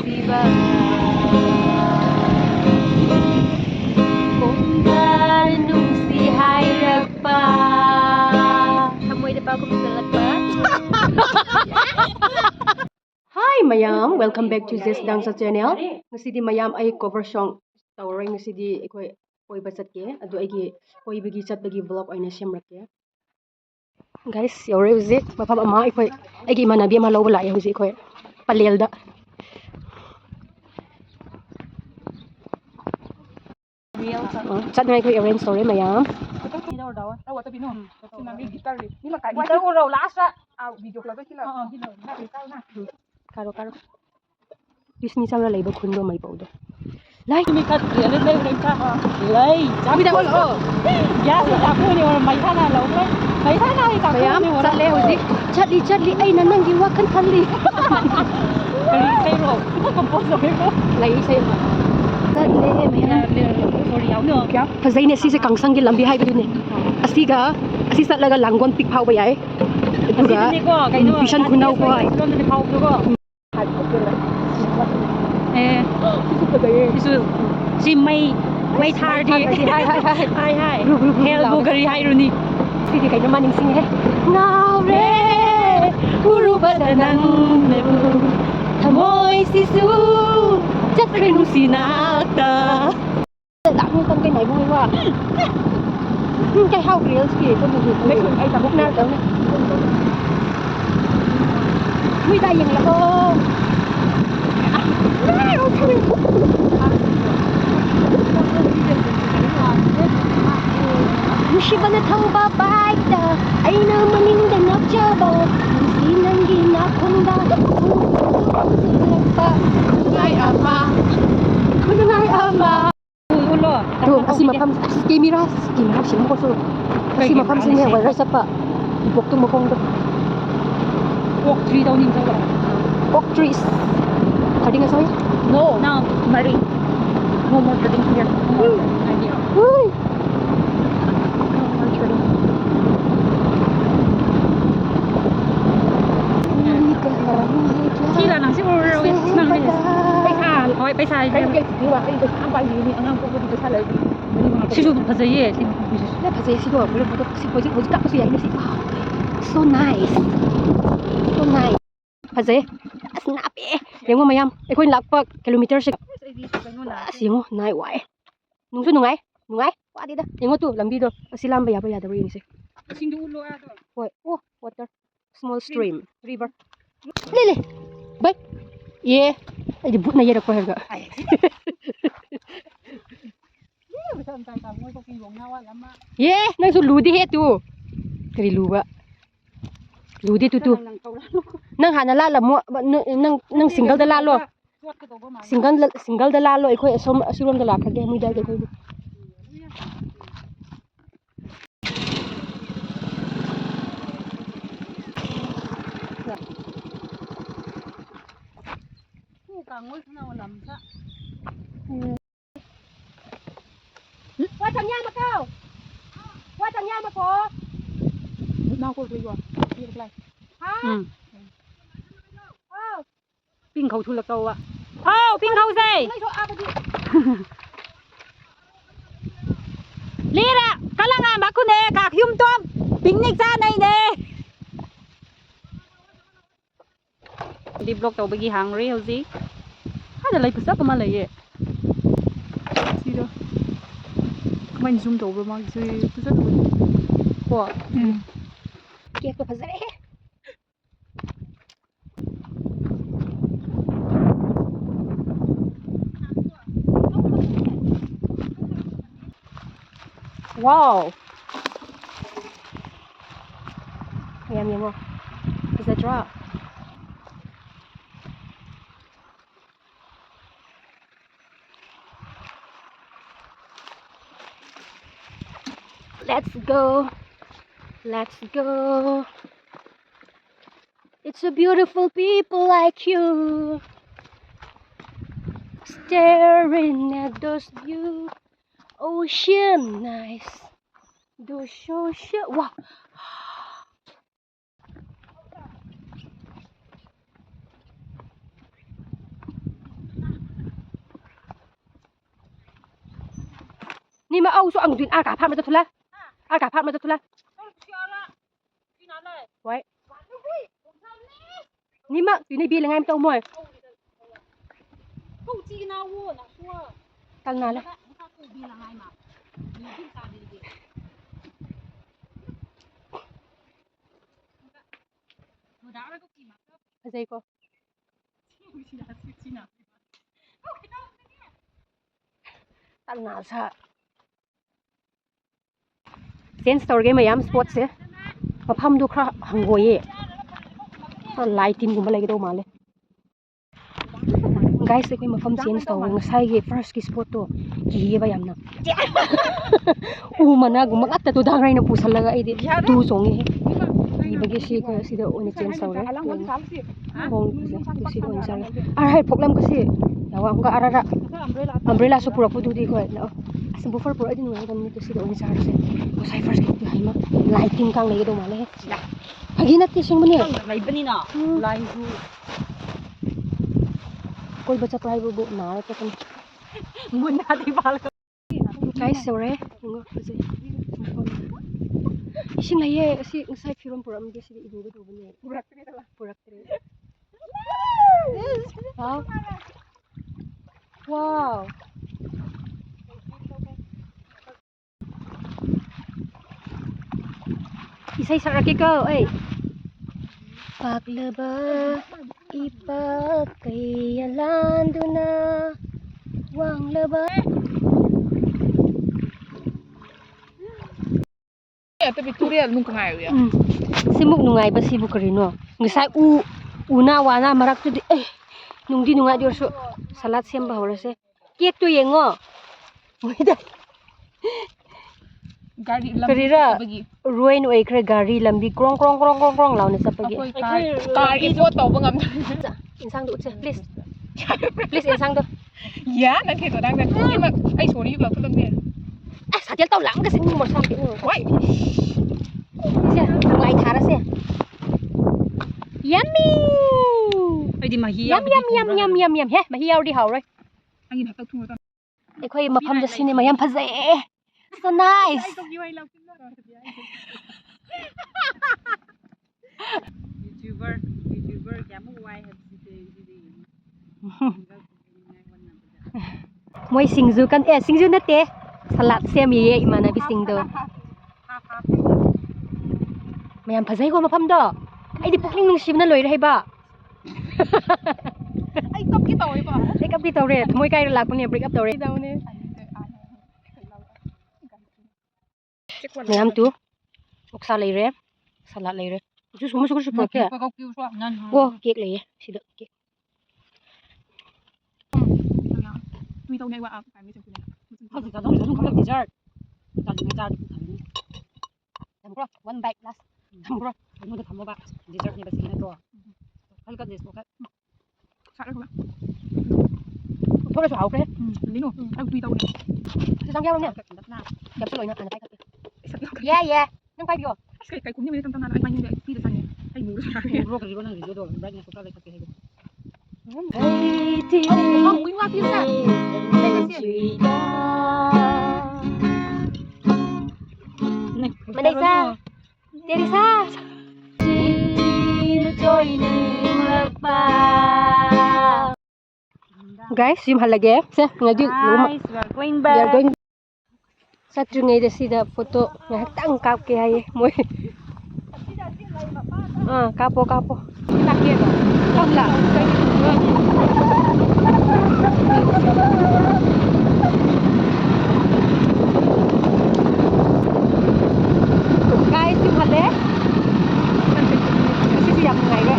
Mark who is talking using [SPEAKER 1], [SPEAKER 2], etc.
[SPEAKER 1] Diba? Kung ganong si Hayrap pa. Hamoy na pa ako masalat pa. Hi mayam, welcome back to Zest Dance channel. Ngasi di mayam ay cover song tawray ngasi di ikoi koiba chatke adu aigi koibagi chatbagi vlog oina semrake. Guys, yore uzi mafam ama ikoi aigi manabi ama lawba la ya uzi ikoi palelda. Chat ngai ikoi arrange story mayam. Karo karo. Disney sang la leiba khundo mai paudo. Lai
[SPEAKER 2] mi kat le le le cha lai cha
[SPEAKER 1] mi da ol o.
[SPEAKER 2] ya cha ko ni mai thana lo mai thana hi cha
[SPEAKER 1] Mayam chat le uzi. Chatli ai na nangi wa kan khalli.
[SPEAKER 2] kali sai ro ko compose lo ko
[SPEAKER 1] Lai sai ma. Chat le mayam.
[SPEAKER 2] sorry yaw no kya
[SPEAKER 1] Fazai ne si se kangsang gi lambi hai bu ne. Asiga asi sat laga langgon pik phau ba yai. Aduga
[SPEAKER 2] ni ko kai no
[SPEAKER 1] bishan khunau ko ai.
[SPEAKER 2] lo ne phau ko isu si mai thar di hai hel bu gari hai ru ni
[SPEAKER 1] Si di kai na maning sing he. Ngao re uru badanang nebu. Thamoy sisu chat re nu sinakta. Đã mua con cái này vui quá. Cái hao reels kìa con mình mấy người ai tập na đâu nè. Vui tay dừng là cô. Musiba na tauba baita ay na maninda na chabo. Sinang ginakunda. Ngay ama. Kuno ngay ama.
[SPEAKER 2] ulo
[SPEAKER 1] Tuh, kasi mapam kamera sih mo so. Kasi mapam sih ne wala sa pa. Ibok tu mo kong
[SPEAKER 2] walk 3 daw nin sa wa
[SPEAKER 1] oak trees. Tadi nga soy.
[SPEAKER 2] no mari no more trading here
[SPEAKER 1] Uy.
[SPEAKER 2] sila nang siguro nangไปsa
[SPEAKER 1] Kaya kaya diwa ay basta ang bayi ni ang ko dito sa lagi.
[SPEAKER 2] sisu pasaye
[SPEAKER 1] Na kasi siguro pero foto si pwede ka kasi ay nasi. Wow. So nice. So nice. Kasi snappy. Yang mo mayam. Eko yung lakpa kilometer siya. Siya mo nai wai. Nung so nungay. Wa dito. Yang mo tu lambi do. Silam ba ya daw yun siya.
[SPEAKER 2] sindu ulo ato
[SPEAKER 1] Wait. Oh, water. Small stream. River. Lili. Bye. Yeah. Ay dibut na yera ko herga. Yeah, nang so ludi he tu. Kari luba. Ludi tu tu. Nang hana lala mo nang single da lalo. Single da lalo ikoi asom asirom da lakha ge mui da ge koi. Wa chang ya ma kau. Wa chang ya ma ko.
[SPEAKER 2] nào cô đi qua đi lại
[SPEAKER 1] Ha?
[SPEAKER 2] pin khẩu thu là câu ạ pin khẩu gì
[SPEAKER 1] Nai so apa di?
[SPEAKER 2] lira kalangan aku nè cả hiếm tôm picnic ra này nè đi blog tàu bagi hàng real gì hay là lấy bớt apa malah ya gì đó main zoom tàu berapa sih bớt wah
[SPEAKER 1] Kia ko fazare. Wow. Yum. It's a drop. Let's go. It's a beautiful people like you staring at those views. Ocean nice. Those ocean. Wow. นี่มาเอาส่วนอื่นอากาศพัดมาจะทุละอากาศพัดมาจะทุละไว้นี่มาอยู่ในบีแล้วไงไม่ต้องมวยตั้งนานแล้วอะไรก็ตั้งนานซะเซนสตอรี่มายามสปอร์ตเสียมาพัมดูคราหังโวยก็ไล่ทีมกูมาเลยก็ต้องมาเลย guys ไอ้คนมาพัมเซนสตอรี่ใส่เก first กิสปอร์ตตัวกี่ใบยามนะมันนะกูมักอัดแต่ตัวดังไรนะผู้สลักไอ้ดิดูส่งยี่ยี่บางทีสิก็สิเดอโอเนเซนสตอรี่มองดูสิโอเนเซนอะไรพวกเราก็สิแล้วว่าก็อะไรละumbrella so pura pura di ko no asan buffer pura din ngai kan to si do ni sar se ko sai first ko hai ma lighting kang lagi do male hagi na ti sing mani
[SPEAKER 2] lai bani na lai ju
[SPEAKER 1] koi bacha prai bu na ra ka kan
[SPEAKER 2] mun na di bal
[SPEAKER 1] guys sorry ngo se ising lai ye si sai phirom puram ge si idu ga do bani purak tre wow isay saraki ko ay paglaba ipagkayalan do na wang laba
[SPEAKER 2] ate Victoria nung kangayo ya
[SPEAKER 1] simuk nungay ba sibu karino ngisay una wana marak to di eh nung di nunga di orso salat siyam ba horase cake to yengo moida
[SPEAKER 2] gari
[SPEAKER 1] karira ruin oi kre gari lambi krong krong krong krong krong law na sa pagi
[SPEAKER 2] car ifo to bangam
[SPEAKER 1] insang do che please please insang do
[SPEAKER 2] ya nang ke to dang na ma ai sorry la phulang ne
[SPEAKER 1] ah sa tel tao lang kasi mo sam pi
[SPEAKER 2] wai
[SPEAKER 1] sia ngai thara se yummy
[SPEAKER 2] ai di mahi
[SPEAKER 1] yum he mahi yaw di haw rồi
[SPEAKER 2] angin hakak thung ta
[SPEAKER 1] ai khoi mafam da cinema yam phaze so nice
[SPEAKER 2] YouTuber kya mo wai have
[SPEAKER 1] moi singju kan singju na te salat sem ye imana bi singdo mayam phazai ko mafam do ai di pukling nung sim na loi rai ba
[SPEAKER 2] ai top ki tawai ba
[SPEAKER 1] break up ki tawre moi kai lak pune break up tawre mayam tu oksa lei re salat lei re ju sumu su su ke wo kek lei si do kek
[SPEAKER 2] tui tau nei wa ai mi chang
[SPEAKER 1] ha ji ka dong dong ka dessert ka dong dessert tham bro one bite last tham bro mo de tham ba dessert ni ba si na to hal ka des ko ka
[SPEAKER 2] sa ra ko
[SPEAKER 1] thôi là hậu đấy
[SPEAKER 2] lý no ai tui tau nei
[SPEAKER 1] thì xong nhau luôn nha gặp cái lỗi nha anh phải yeah yeah nhưng phải vô
[SPEAKER 2] kai kun ni me tam tam na ai mai ni ti de sa ni ai mu ra
[SPEAKER 1] ro cái con này rồi đó right nha cái cái hey thì
[SPEAKER 2] không nguyên hoa phim ra
[SPEAKER 1] bên đây xa đi xa guys sim halage se ngaju
[SPEAKER 2] guys we are going
[SPEAKER 1] we are
[SPEAKER 2] back
[SPEAKER 1] going sa trungai de sida photo ngah tang kap ke hai moi kapo kapo
[SPEAKER 2] ta kia rồi không là
[SPEAKER 1] guys sim hale sisi yang ngai re